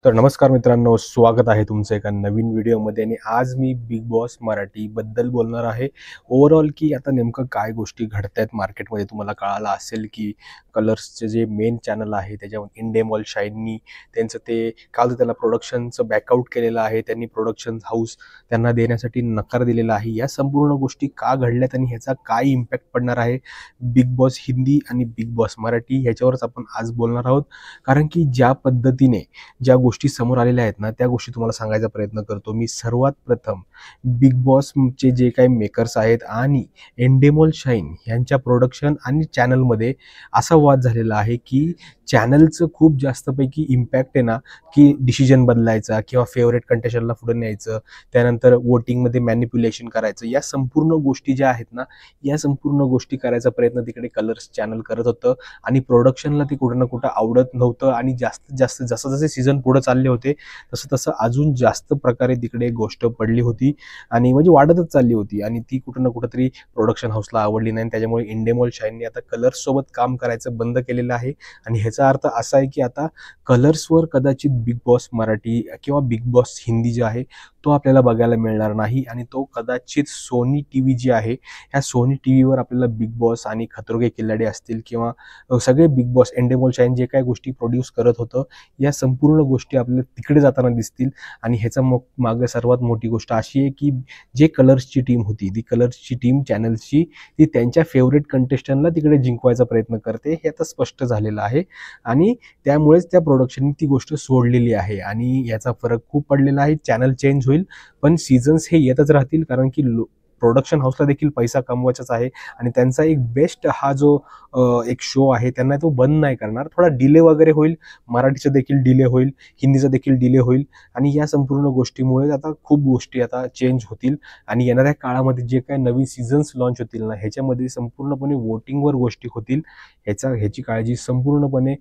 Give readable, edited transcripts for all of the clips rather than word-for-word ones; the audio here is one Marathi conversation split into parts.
तर नमस्कार मित्रांनो, स्वागत आहे तुमचं एका नवीन व्हिडिओमध्ये. आणि आज मी बिग बॉस मराठी बद्दल बोलणार आहे. ओव्हरऑल की आता नेमकं काय गोष्टी घडतायत मार्केटमध्ये. तुम्हाला कळालं असेल की कलर्सचे जे मेन चॅनल आहे त्याच्यावर इंडेमॉल शाईननी त्यांचं ते काल त्याला प्रोडक्शनचं बॅकआउट केलेलं आहे. त्यांनी प्रोडक्शन हाऊस त्यांना देण्यासाठी नकार दिलेला आहे. या संपूर्ण गोष्टी का घडल्यात आणि ह्याचा काय इम्पॅक्ट पडणार आहे बिग बॉस हिंदी आणि बिग बॉस मराठी ह्याच्यावरच आपण आज बोलणार आहोत. कारण की ज्या पद्धतीने ज्या गोष्टी समोर आलेल्या आहेत ना, त्या गोष्टी तुम्हाला सांगायचा प्रयत्न करतो. मी सर्वात प्रथम बिग बॉसचे जे काही मेकर्स आहेत आणि एंडेमॉल शाईन यांच्या प्रोडक्शन आणि चॅनलमध्ये असा वाद झालेला आहे की चॅनलचं खूप जास्तपैकी इम्पॅक्ट आहे ना, की डिसिजन बदलायचा किंवा फेवरेट कंटेस्टंटला पुढे न्यायचं, त्यानंतर वोटिंगमध्ये मॅनिप्युलेशन करायचं. या संपूर्ण गोष्टी ज्या आहेत ना, या संपूर्ण गोष्टी करायचा प्रयत्न तिकडे कलर्स चॅनल करत होतं आणि प्रोडक्शनला ते कुठं ना कुठं आवडत नव्हतं. आणि जास्तीत जास्त जसं जसे सीझन पुढे चालले होते तसं तसं अजून जास्त प्रकारे तिकडे गोष्ट पडली होती आणि म्हणजे वाढतच चालली होती. आणि ती कुठं ना कुठंतरी प्रोडक्शन हाऊसला आवडली नाही. त्याच्यामुळे इंडेमॉल शाईनने आता कलर्स सोबत काम करायचं बंद केलेलं आहे. आणि ह्याचा अर्थ असा आहे की आता कलर्सवर कदाचित बिग बॉस मराठी किंवा बिग बॉस हिंदी जे आहे तो आपल्याला बघायला मिळणार नाही. आणि तो कदाचित सोनी टीव्ही जी आहे, ह्या सोनी टीव्हीवर आपल्याला बिग बॉस आणि खतरों के खिलाडी असतील किंवा सगळे बिग बॉस एंडेमॉल शाईन जे काही गोष्टी प्रोड्यूस करत होतं, या संपूर्ण गोष्टी आपल्याला तिकडे जाताना दिसतील. आणि ह्याचा मागे सर्वात मोठी गोष्ट अशी आहे की जे कलर्सची टीम होती, ती कलर्सची टीम चॅनल्सची, ती त्यांच्या फेवरेट कंटेस्टंटला तिकडे जिंकवायचा प्रयत्न करते, हे आता स्पष्ट झालेलं आहे. आणि त्यामुळेच त्या प्रोडक्शनने ती गोष्ट सोडलेली आहे आणि याचा फरक खूप पडलेला आहे. चॅनल चेंज होईल, पण सीझन्स हे येतच राहतील. कारण की प्रोडक्शन हाऊसला देखील पैसा कमवायचाच आहे आणि त्यांचा एक बेस्ट हा जो एक शो आहे त्यांना तो बंद नाही करणार. थोडा डिले वगैरे होईल, मराठीचं देखील डिले होईल, हिंदीचं देखील डिले होईल. आणि या संपूर्ण गोष्टीमुळे आता खूप गोष्टी आता चेंज होतील. आणि येणाऱ्या काळामध्ये जे काही नवीन सीझन्स लॉन्च होतील ना, ह्याच्यामध्ये संपूर्णपणे वोटिंगवर गोष्टी होतील. ह्याची काळजी संपूर्णपणे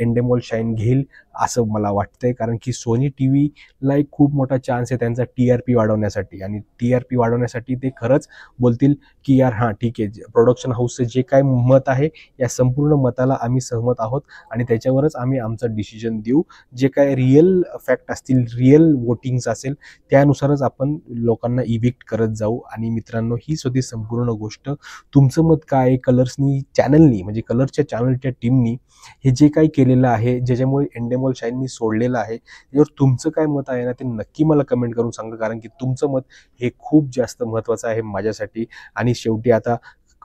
एंडेमॉल शाईन घेईल असं मला वाटतंय. कारण की सोनी टीव्हीला एक खूप मोठा चान्स आहे त्यांचा TRP वाढवण्यासाठी. आणि TRP वाढवण्यासाठी ते खरंच बोलतील की यार हां ठीक आहे, प्रोडक्शन हाऊसचं जे काय मत आहे या संपूर्ण मताला आम्ही सहमत आहोत आणि त्याच्यावरच आम्ही आमचं डिसिजन देऊ. जे काय रिअल फॅक्ट असतील, रिअल वोटिंग्स असेल, त्यानुसारच आपण लोकांना इव्हिक्ट करत जाऊ. आणि मित्रांनो, हीच होती संपूर्ण गोष्ट. तुमचं मत काय? कलर्सनी चॅनलनी म्हणजे कलर्सच्या चॅनलच्या टीमनी हे जे काही केलेलं आहे, ज्याच्यामुळे एंडेमॉल शाईननी सोडलेलं आहे, त्याच्यावर तुमचं काय मत आहे ना, ते नक्की मला कमेंट करून सांगा. कारण की तुमचं मत हे खूप जास्त महत्त्वाचं आहे माझ्यासाठी. आणि शेवटी आता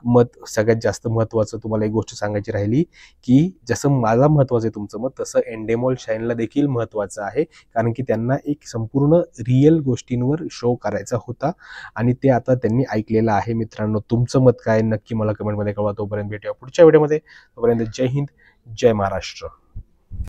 मत सगळ्यात जास्त महत्त्वाचं तुम्हाला एक गोष्ट सांगायची राहिली की जसं मला महत्त्वाचं आहे तुमचं मत, तसं एंडेमॉल शाईनला देखील महत्त्वाचं आहे. कारण की त्यांना एक संपूर्ण रिअल गोष्टींवर शो करायचा होता आणि ते आता त्यांनी ऐकलेलं आहे. मित्रांनो, तुमचं मत काय नक्की मला कमेंटमध्ये कळवा. तोपर्यंत भेटूया पुढच्या व्हिडिओमध्ये. तोपर्यंत जय हिंद, जय महाराष्ट्र.